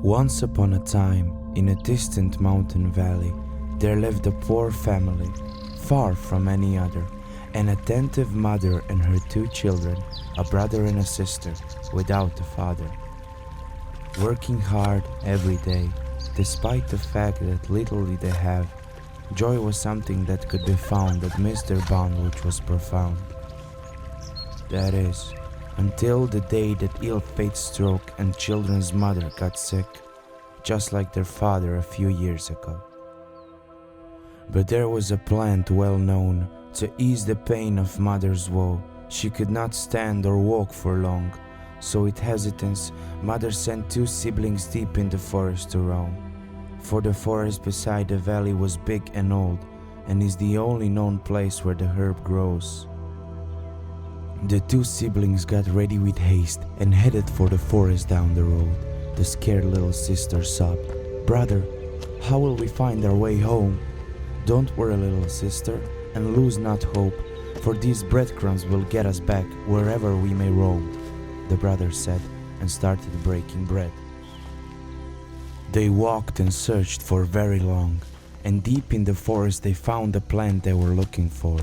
Once upon a time, in a distant mountain valley, there lived a poor family, far from any other, an attentive mother and her 2 children, a brother and a sister, without a father. Working hard every day, despite the fact that little did they have, joy was something that could be found amidst their bond, which was profound. That is, until the day that ill fate struck and children's mother got sick, just like their father a few years ago. But there was a plant well known to ease the pain of mother's woe. She could not stand or walk for long, so with hesitance, mother sent 2 siblings deep in the forest to roam. For the forest beside the valley was big and old, and is the only known place where the herb grows. The 2 siblings got ready with haste and headed for the forest down the road. The scared little sister sobbed, "Brother, how will we find our way home?" "Don't worry, little sister, and lose not hope, for these breadcrumbs will get us back wherever we may roam," the brother said, and started breaking bread. They walked and searched for very long, and deep in the forest they found the plant they were looking for.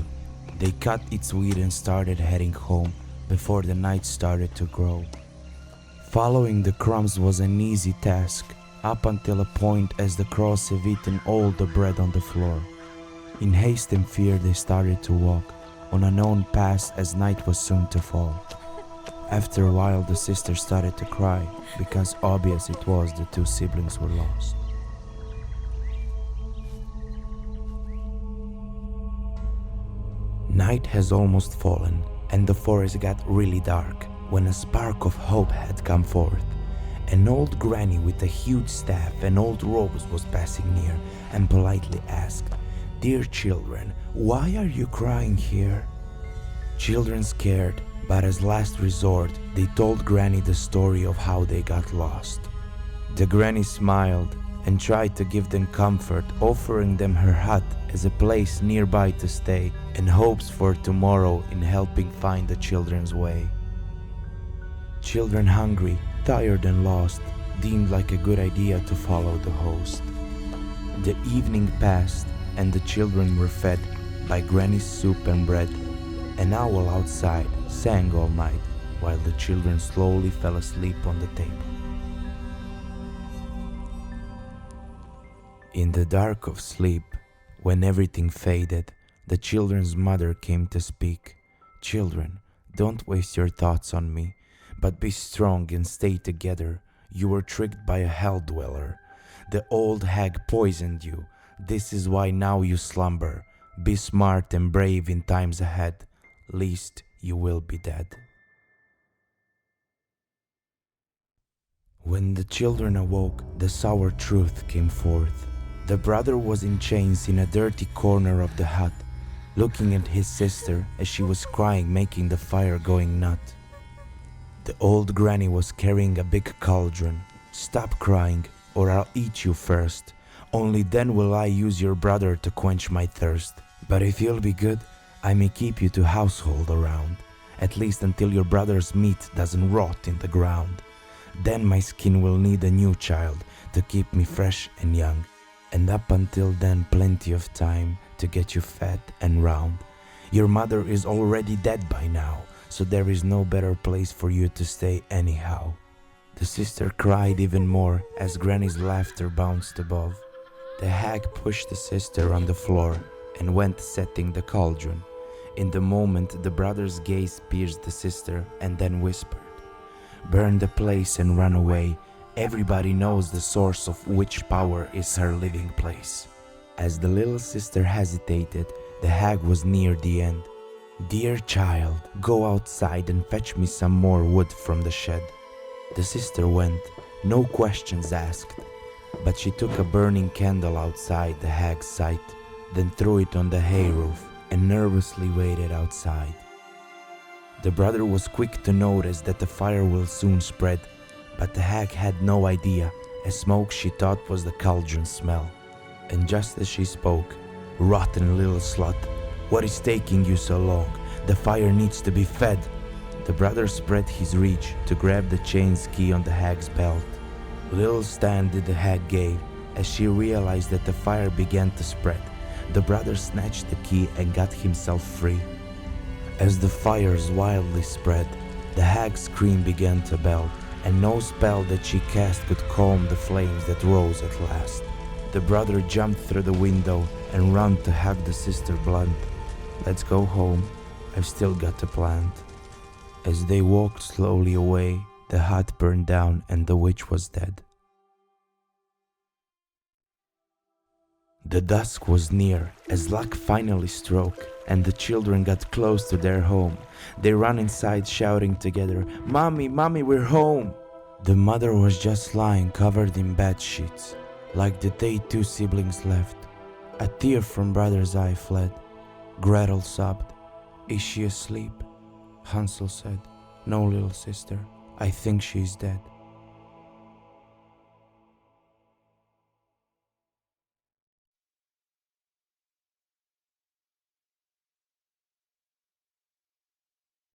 They cut its weed and started heading home before the night started to grow. Following the crumbs was an easy task, up until a point as the crows have eaten all the bread on the floor. In haste and fear they started to walk on a known path as night was soon to fall. After a while the sister started to cry, because obvious it was the 2 siblings were lost. Night has almost fallen, and the forest got really dark, when a spark of hope had come forth. An old granny with a huge staff and old robes was passing near, and politely asked, "Dear children, why are you crying here?" Children scared, but as last resort, they told Granny the story of how they got lost. The granny smiled and tried to give them comfort, offering them her hut as a place nearby to stay, and hopes for tomorrow in helping find the children's way. Children hungry, tired and lost, deemed like a good idea to follow the host. The evening passed, and the children were fed by Granny's soup and bread. An owl outside sang all night, while the children slowly fell asleep on the table. In the dark of sleep, when everything faded, the children's mother came to speak. "Children, don't waste your thoughts on me, but be strong and stay together. You were tricked by a hell dweller. The old hag poisoned you. This is why now you slumber. Be smart and brave in times ahead, lest you will be dead." When the children awoke, the sour truth came forth. The brother was in chains in a dirty corner of the hut, looking at his sister as she was crying, making the fire going nut. The old granny was carrying a big cauldron. "Stop crying, or I'll eat you first. Only then will I use your brother to quench my thirst. But if you'll be good, I may keep you to household around, at least until your brother's meat doesn't rot in the ground. Then my skin will need a new child to keep me fresh and young, and up until then plenty of time to get you fat and round. Your mother is already dead by now, so there is no better place for you to stay anyhow." The sister cried even more as Granny's laughter bounced above. The hag pushed the sister on the floor and went setting the cauldron. In the moment, the brother's gaze pierced the sister and then whispered, "Burn the place and run away. Everybody knows the source of witch power is her living place." As the little sister hesitated, the hag was near the end. "Dear child, go outside and fetch me some more wood from the shed." The sister went, no questions asked, but she took a burning candle outside the hag's sight, then threw it on the hay roof and nervously waited outside. The brother was quick to notice that the fire will soon spread, but the hag had no idea, as smoke she thought was the cauldron smell. And just as she spoke, "Rotten little slut, what is taking you so long? The fire needs to be fed." The brother spread his reach to grab the chain's key on the hag's belt. Little stand did the hag gave, as she realized that the fire began to spread. The brother snatched the key and got himself free. As the fires wildly spread, the hag's scream began to bell, and no spell that she cast could calm the flames that rose at last. The brother jumped through the window and ran to hug the sister blunt. "Let's go home, I've still got to plant." As they walked slowly away, the hut burned down and the witch was dead. The dusk was near as luck finally struck, and the children got close to their home. They ran inside shouting together, "Mommy, Mommy, we're home!" The mother was just lying covered in bed sheets, like the day two siblings left. A tear from brother's eye fled. Gretel sobbed, "Is she asleep?" Hansel said, "No, little sister, I think she's dead."